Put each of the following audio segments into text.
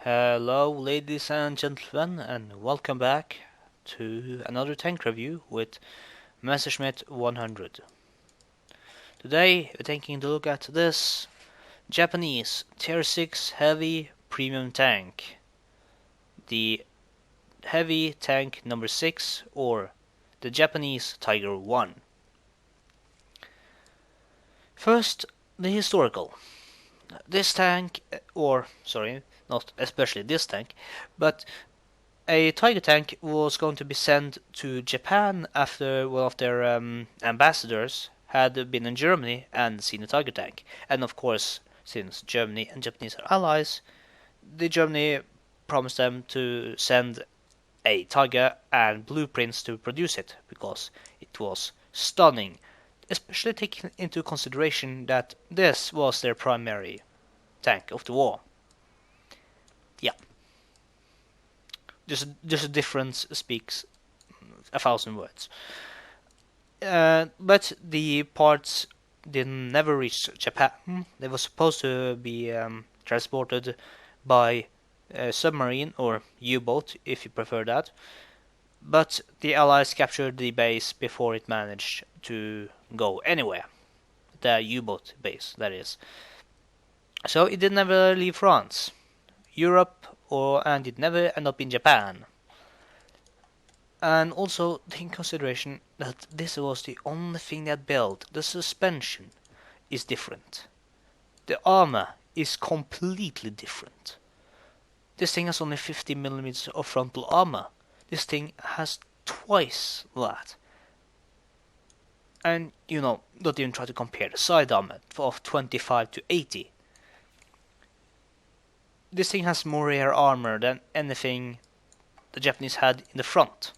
Hello, ladies and gentlemen, and welcome back to another tank review with Messerschmitt 100. Today, we're taking a look at this Japanese Tier 6 heavy premium tank, the Heavy Tank number 6, or the Japanese Tiger 1. First, the historical. This tank, not especially this tank, but a Tiger tank was going to be sent to Japan after one of their ambassadors had been in Germany and seen a Tiger tank. And of course, since Germany and Japanese are allies, the Germany promised them to send a Tiger and blueprints to produce it, because it was stunning, especially taking into consideration that this was their primary tank of the war. Yeah. Just a difference speaks 1,000 words. But the parts never reached Japan. They were supposed to be transported by a submarine or U-boat, if you prefer that. But the Allies captured the base before it managed to go anywhere. The U-boat base, that is. So it did never leave France, Europe, and it never ended up in Japan. And also take in consideration that this was the only thing that built. The suspension is different. The armor is completely different. This thing has only 50mm of frontal armor. This thing has twice that. And, don't even try to compare the side armor of 25 to 80. This thing has more rear armor than anything the Japanese had in the front.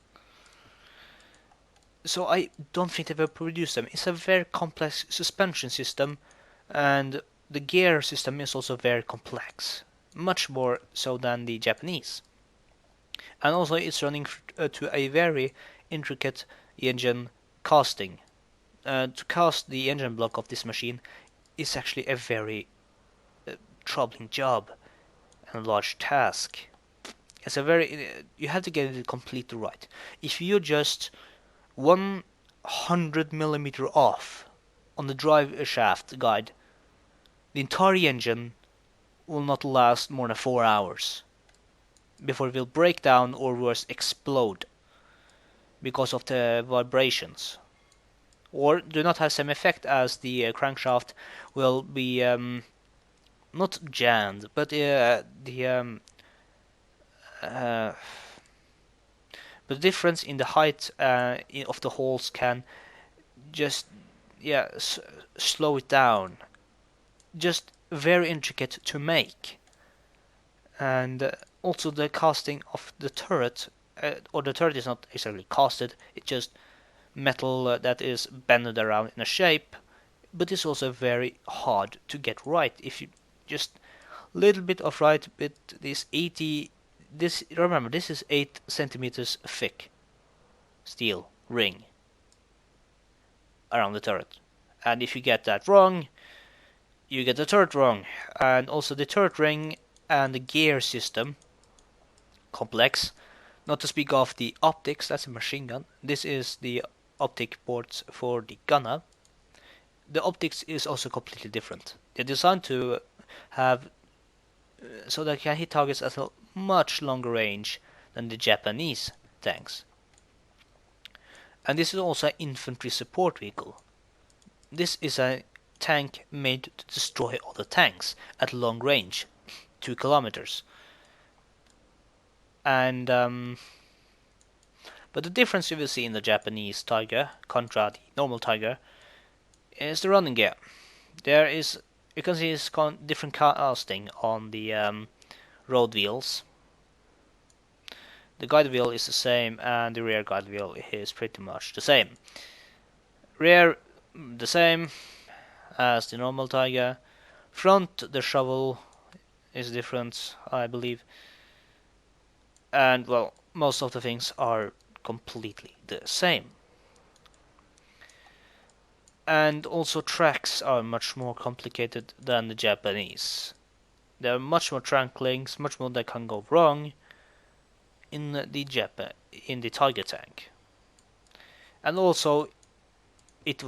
So I don't think they will produce them. It's a very complex suspension system, and the gear system is also very complex, much more so than the Japanese. And also it's running to a very intricate engine casting. To cast the engine block of this machine is actually a very troubling job and a large task. It's you have to get it completely right. If you're just 100mm off on the drive shaft guide, the entire engine will not last more than 4 hours before it will break down or worse explode because of the vibrations, or do not have same effect, as the crankshaft will be not jammed, but the difference in the height of the holes can just slow it down. Just very intricate to make. And also the casting of the turret, or the turret is not exactly casted, it's just metal that is bended around in a shape, but it's also very hard to get right. If you just little bit of right with remember, this is 8 centimeters thick steel ring around the turret, and if you get that wrong, you get the turret wrong. And also the turret ring and the gear system, complex, not to speak of the optics. That's a machine gun. This is the optic ports for the gunner. The optics is also completely different. They're designed to have so that can hit targets at a much longer range than the Japanese tanks. And this is also an infantry support vehicle. This is a tank made to destroy other tanks at long range, 2 kilometers. And but the difference you will see in the Japanese Tiger contra the normal Tiger is the running gear. You can see it's different casting on the road wheels. The guide wheel is the same, and the rear guide wheel is pretty much the same. Rear, the same as the normal Tiger. Front, the shovel is different, I believe. And, well, most of the things are completely the same. And also tracks are much more complicated than the Japanese. There are much more trunk links, much more that can go wrong in the Tiger tank. And also, this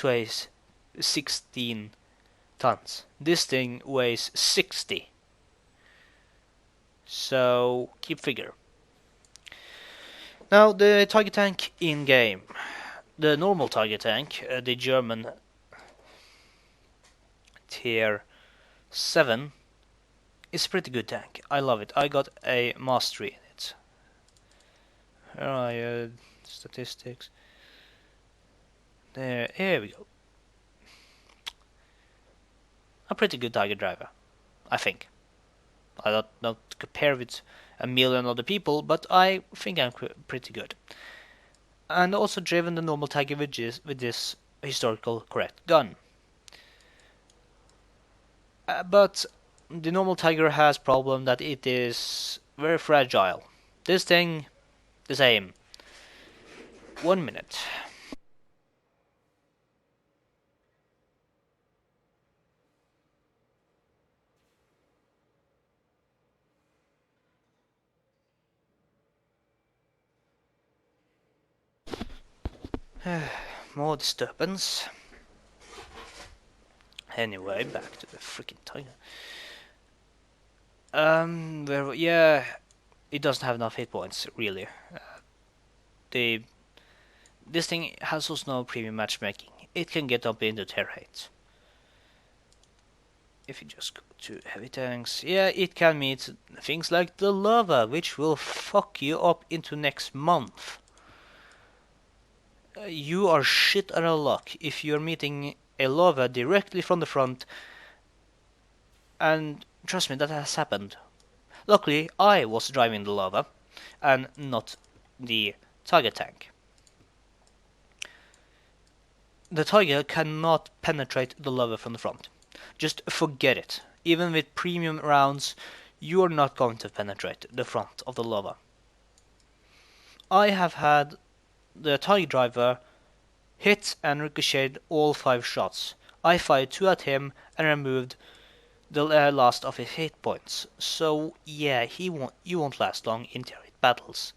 weighs 16 tons. This thing weighs 60. So keep figure. Now the Tiger tank in game. The normal Tiger tank, the German teir 7, is a pretty good tank. I love it. I got a mastery in it. Statistics. Here we go. A pretty good Tiger driver, I think. I don't not compare with a million other people, but I think I'm pretty good. And also driven the normal Tiger with this historical correct gun. But the normal Tiger has problem that it is very fragile. This thing, the same. 1 minute. More disturbance. Anyway, back to the freaking Tiger. It doesn't have enough hit points, really. This thing has also no premium matchmaking. It can get up into teir height. If you just go to heavy tanks, yeah, it can meet things like the lava, which will fuck you up into next month. You are shit out of luck if you're meeting a lava directly from the front, and trust me, that has happened. Luckily, I was driving the lava, and not the Tiger tank. The Tiger cannot penetrate the lava from the front. Just forget it. Even with premium rounds, you are not going to penetrate the front of the lava. I have had the Tiger driver hit and ricocheted all 5 shots. I fired 2 at him and removed the last of his hit points. So yeah, you won't last long in teir battles.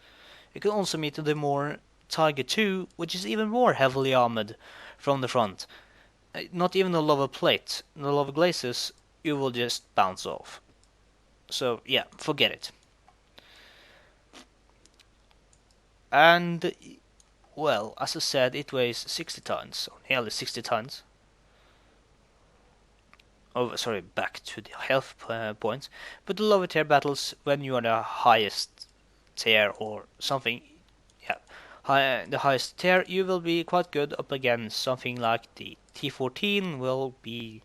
You can also meet the more Tiger 2, which is even more heavily armored from the front. Not even the lava plate, the lava glazes, you will just bounce off. So yeah, forget it. And well, as I said, it weighs 60 tons, or nearly 60 tons. Oh, sorry, back to the health points. But the lower teir battles, when you are the highest teir or something, the highest teir, you will be quite good up against something like the T14 will be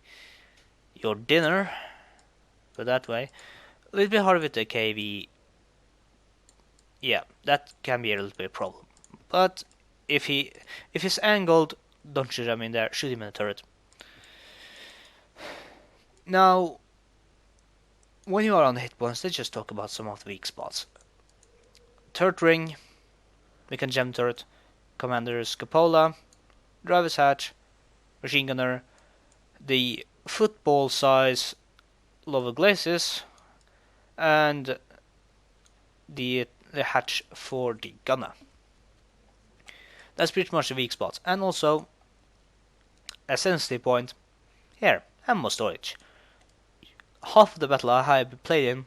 your dinner, put that way. A little bit harder with the KV. Yeah, that can be a little bit of a problem. But if he's angled, don't shoot him in there, shoot him in the turret. Now, when you are on the hit points, let's just talk about some of the weak spots. Turret ring, we can gem turret, commander's cupola, driver's hatch, machine gunner, the football size lava glazes, and the hatch for the gunner. That's pretty much the weak spots. And also, a sensitive point, here, ammo storage. Half of the battle I have played in,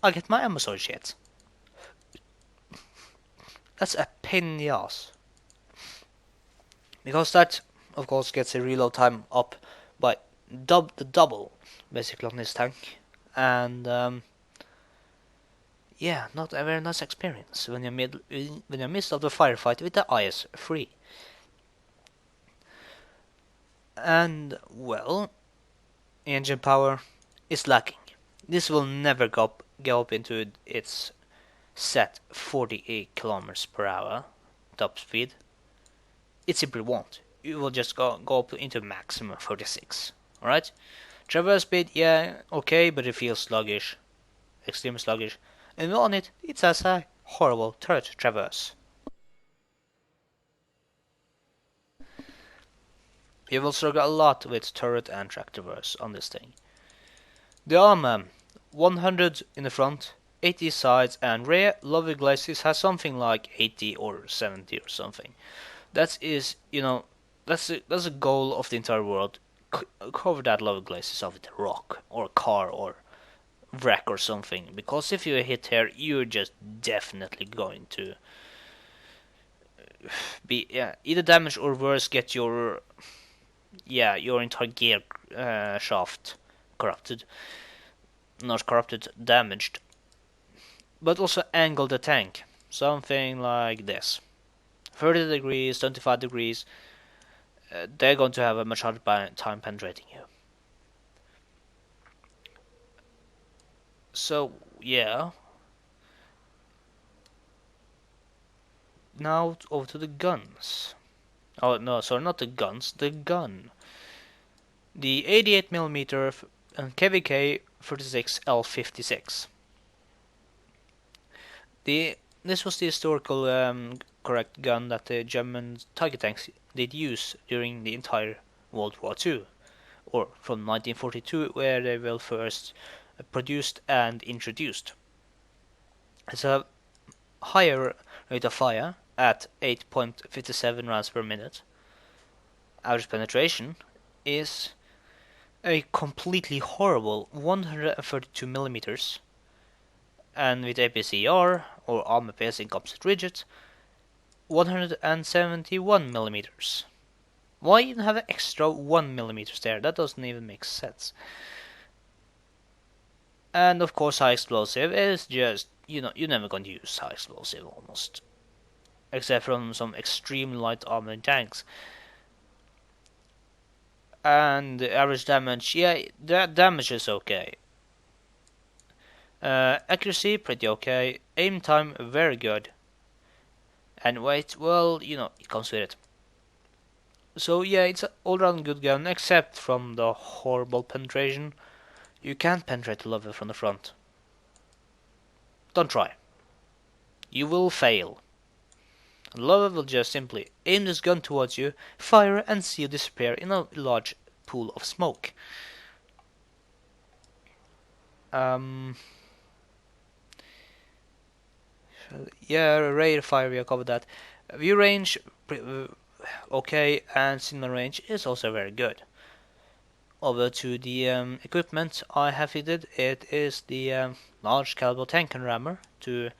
I get my ammo storage hit. That's a pain in the ass. Because that, of course, gets the reload time up by the double, basically, on this tank. And yeah, not a very nice experience when you're midst of the firefight with the eyes free. And well, engine power is lacking. This will never go up into its set 48 kilometers per hour top speed. It simply won't. You will just go up into maximum 46. Alright? Traverse speed, yeah, okay, but it feels sluggish. Extremely sluggish. And on it has a horrible turret traverse. You will struggle a lot with turret and track traverse on this thing. The armor, 100 in the front, 80 sides and rear. Lower glacis has something like 80 or 70 or something. That is, that's a goal of the entire world. Cover that lower glacis with a rock or a car or wreck or something. Because if you hit here, you're just definitely going to be either damaged or worse, get your entire gear shaft corrupted. Not corrupted, damaged. But also angle the tank. Something like this. 30 degrees, 25 degrees. They're going to have a much harder time penetrating you. So, yeah. Now over to the guns. Oh, no, sorry, not the guns, the gun. The 88mm KVK 36L56. This was the historical correct gun that the German Tiger tanks did use during the entire World War II, or from 1942, where they were first produced and introduced. It's a higher rate of fire at 8.57 rounds per minute. Average penetration is a completely horrible 132 millimeters, and with APCR or armor piercing composite rigid, 171 millimeters. Why even have an extra 1 millimeters there? That doesn't even make sense. And of course, high explosive is just, you're never going to use high explosive almost, except from some extreme light armored tanks. And the average damage, that damage is okay. Accuracy, pretty okay. Aim time, very good. And weight, well, it comes with it. So yeah, it's an all-round good gun, except from the horrible penetration. You can't penetrate the lover from the front. Don't try. You will fail. The lover will just simply aim this gun towards you, fire, and see you disappear in a large pool of smoke. Rate fire, we have covered that. View range, okay, and cinema range is also very good. Over to the equipment I have fitted. It is the large caliber tank and rammer to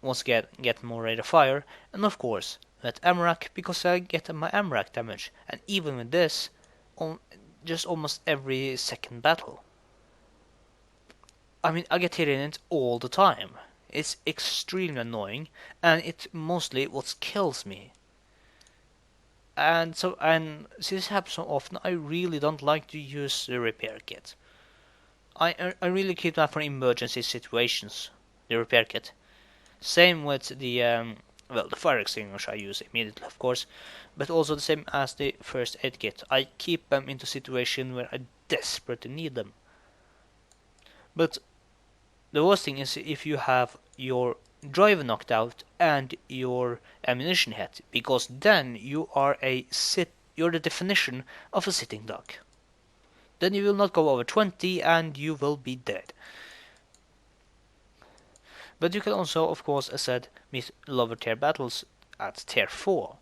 once again get more rate of fire, and of course that ammo rack because I get my ammo rack damage, and even with this, on just almost every second battle. I mean, I get hit in it all the time. It's extremely annoying, and it's mostly what kills me. And since this happens so often, I really don't like to use the repair kit. I really keep that for emergency situations, the repair kit. Same with the the fire extinguisher I use immediately, of course, but also the same as the first aid kit. I keep them into situations where I desperately need them. But the worst thing is if you have your driver knocked out and your ammunition hit, because then you're the definition of a sitting duck. Then you will not go over 20 and you will be dead. But you can also, of course, as said, meet lower tier battles at tier 4.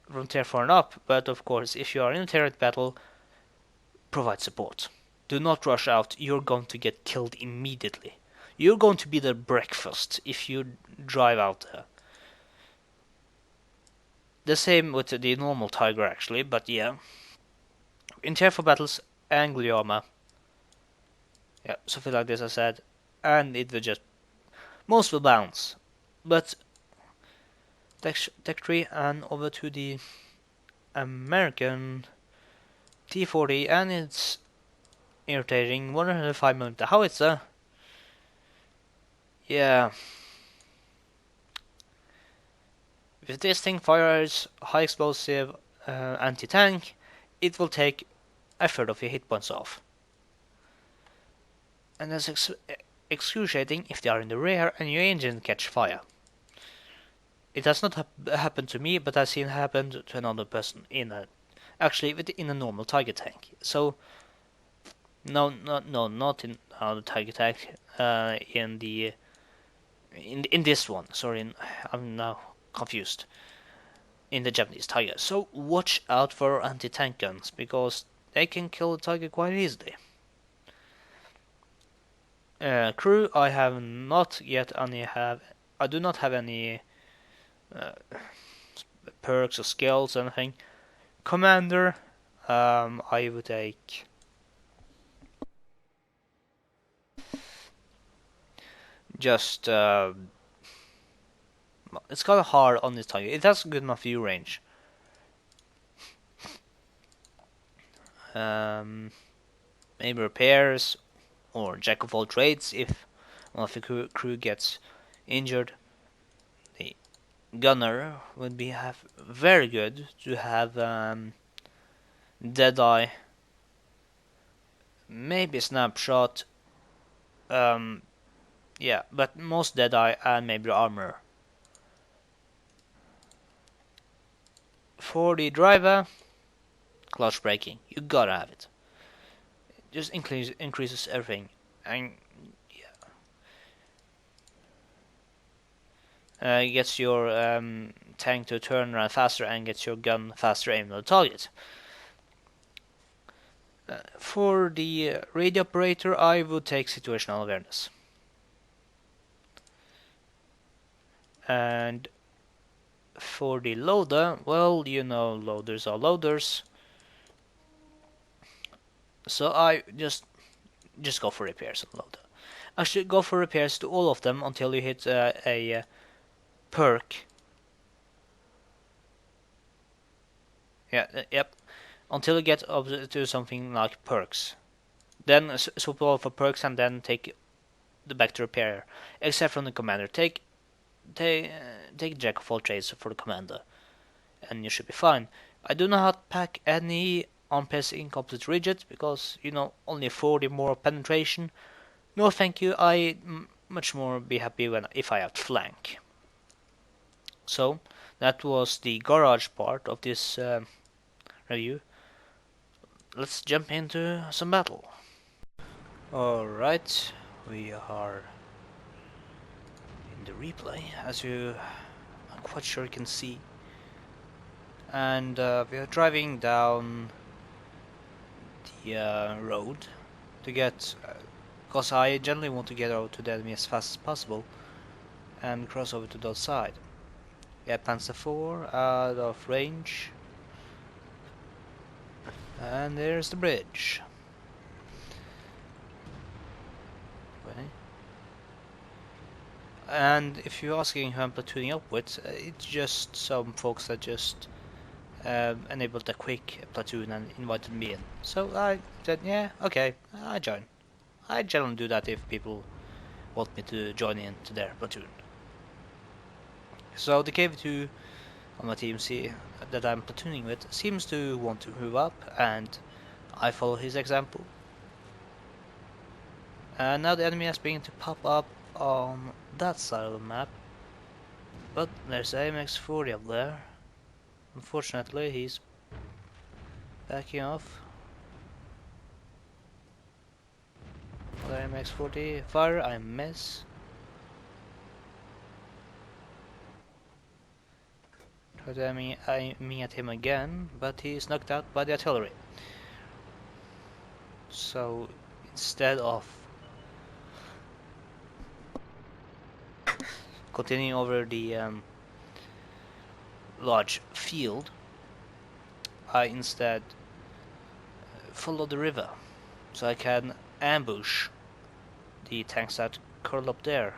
From tier 4 and up, but of course, if you are in a tier 8 battle, provide support. Do not rush out, you're going to get killed immediately. You're going to be their breakfast if you drive out there. The same with the normal Tiger actually, but yeah. In tier 4 battles, angle your armor. Yeah, something like this I said. And it will just... most will bounce. But... Tech tree and over to the American T40 and its irritating 105mm howitzer. Yeah. If this thing fires high explosive anti-tank, it will take a third of your hit points off. And that's excruciating if they are in the rear and your engine catch fire. It has not happened to me, but I've seen it happen to another person in a normal Tiger tank. So No, not in the Tiger Attack. In the in this one. Sorry, I'm now confused. In the Japanese Tiger. So watch out for anti-tank guns because they can kill the Tiger quite easily. Crew, I have not yet any have. I do not have any uh, perks or skills or anything. Commander, I would take just. It's kind of hard on this Tiger. It has good enough view range. Um, Maybe repairs or jack of all trades if one of the crew gets injured. The gunner would be have very good to have Deadeye, maybe snapshot. Um, yeah, but most Deadeye and maybe armor. For the driver, clutch braking, you gotta have it. Just increases everything, and gets your tank to turn around faster and gets your gun faster aimed at the target. For the radio operator, I would take situational awareness. And for the loader, well, you know, loaders are loaders. So I just go for repairs on loader. Actually, go for repairs to all of them until you hit a perk. Yeah, yep. Until you get up to something like perks. Then swap all for perks and then take the back to repair. Except from the commander. Take jack of all trades for the commander, and you should be fine. I do not pack any on-pace incomplete rigid because only 40 more penetration. No, thank you. I much more be happy if I have flank. So that was the garage part of this review. Let's jump into some battle. Alright, we are in the replay, as I'm quite sure you can see. And we are driving down the road to get, because I generally want to get out to the enemy as fast as possible and cross over to the other side. Yeah, Panzer 4 out of range. And there's the bridge. Okay. And if you're asking who I'm platooning up with, it's just some folks that just enabled a quick platoon and invited me in. So I said, yeah, okay, I join. I generally do that if people want me to join in to their platoon. So the KV2 on my team that I'm platooning with seems to want to move up, and I follow his example. And now the enemy is beginning to pop up on that side of the map, but there's AMX-40 up there. Unfortunately, he's backing off. Another AMX-40 fire, I miss. Try to aiming at him again, but he's knocked out by the artillery. So instead of continuing over the large field, I instead follow the river, so I can ambush the tanks that curl up there.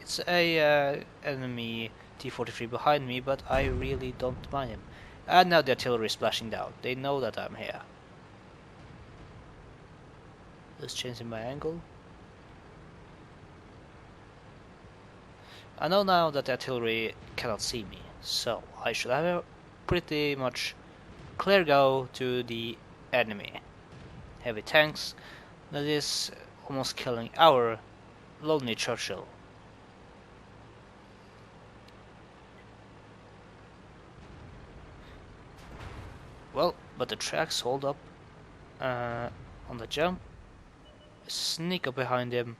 It's a enemy T-43 behind me, but I really don't mind him. And now the artillery is splashing down. They know that I'm here. Just changing my angle. I know now that the artillery cannot see me, so I should have a pretty much clear go to the enemy. Heavy tanks that is almost killing our lonely Churchill. Well, but the tracks hold up on the jump, sneak up behind him.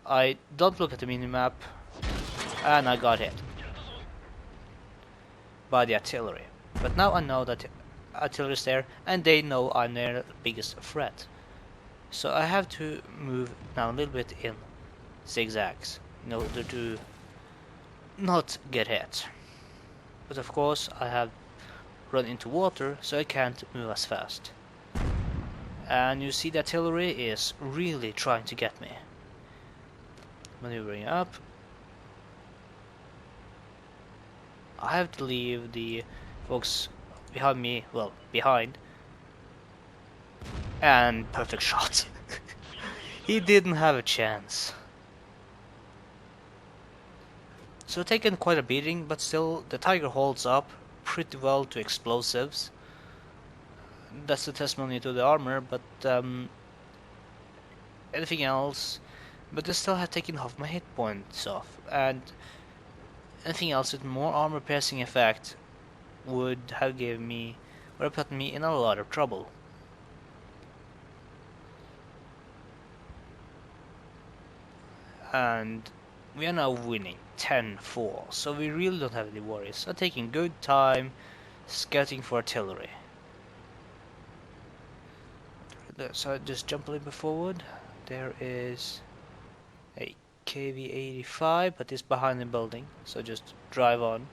I don't look at the minimap, and I got hit by the artillery. But now I know that artillery is there, and they know I'm their biggest threat. So I have to move now a little bit in zigzags in order to not get hit. But of course I have run into water, so I can't move as fast. And you see the artillery is really trying to get me. Maneuvering up. I have to leave the folks behind me, well, behind. And perfect shot. He didn't have a chance. So taken quite a beating, but still the Tiger holds up pretty well to explosives. That's the testimony to the armor, but anything else. But they still have taken half my hit points off, and anything else with more armor piercing effect would have given me, or put me in a lot of trouble. And we are now winning 10-4, so we really don't have any worries. I'm taking good time scouting for artillery. So I just jump a little bit forward. There is a KV-85, but it's behind the building, so just drive on.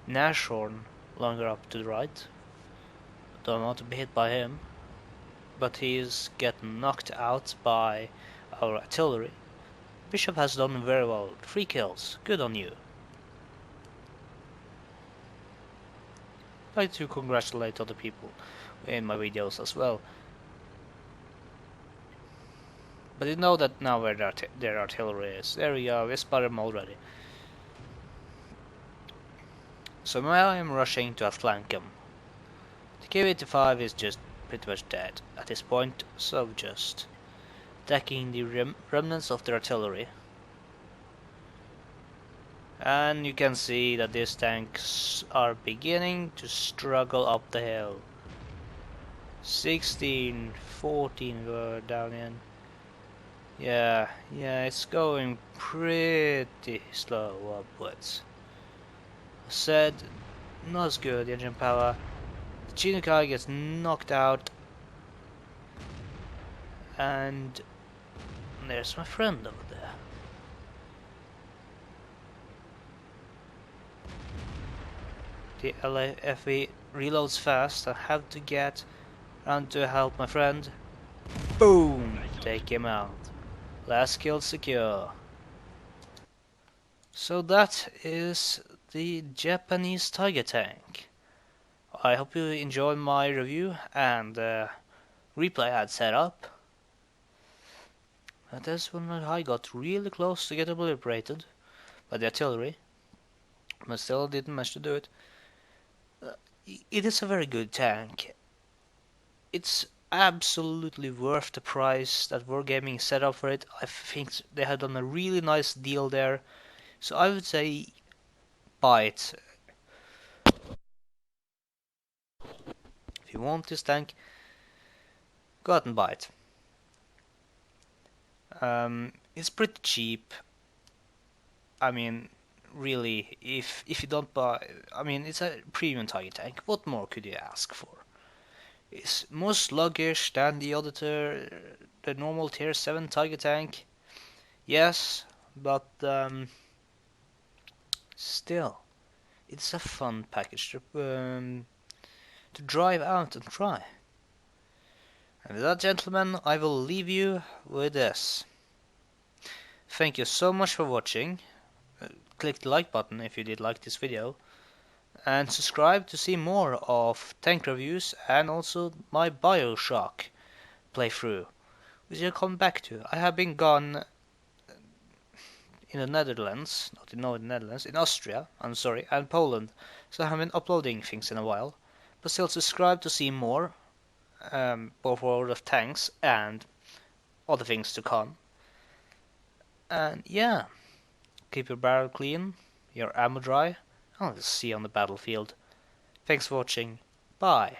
Nashorn longer up to the right. Don't want to be hit by him, but he's getting knocked out by our artillery. Bishop has done very well. 3 kills. Good on you. I'd like to congratulate other people in my videos as well. But you know that now where their artillery is. There we go, we spotted them already. So now I'm rushing to outflank them. The KV-85 is just pretty much dead at this point, so just attacking the remnants of their artillery. And you can see that these tanks are beginning to struggle up the hill. 16, 14 were down in. Yeah, it's going pretty slow upwards. I said, not as good, the engine power. The Chinook gets knocked out. And there's my friend over there. The LAFE reloads fast. I have to get around to help my friend. Boom! Take him out. Last kill secure. So that is the Japanese Tiger tank. I hope you enjoyed my review and replay I had set up. And that's when I got really close to get obliterated by the artillery, but still didn't manage to do it. It is a very good tank. It's absolutely worth the price that Wargaming set up for it. I think they had done a really nice deal there, so I would say buy it. If you want this tank, go out and buy it. It's pretty cheap. I mean, really, if you don't buy, I mean, it's a premium Tiger tank. What more could you ask for? It's more sluggish than the normal tier 7 Tiger tank. Yes, but still, it's a fun package to drive out and try. And with that, gentlemen, I will leave you with this. Thank you so much for watching. Click the like button if you did like this video. And subscribe to see more of tank reviews and also my Bioshock playthrough, which I'll come back to. I have been gone in the Netherlands, in Austria, and Poland, so I haven't been uploading things in a while. But still subscribe to see more, both World of Tanks and other things to come. And yeah, keep your barrel clean, your ammo dry, and I'll see you on the battlefield. Thanks for watching. Bye.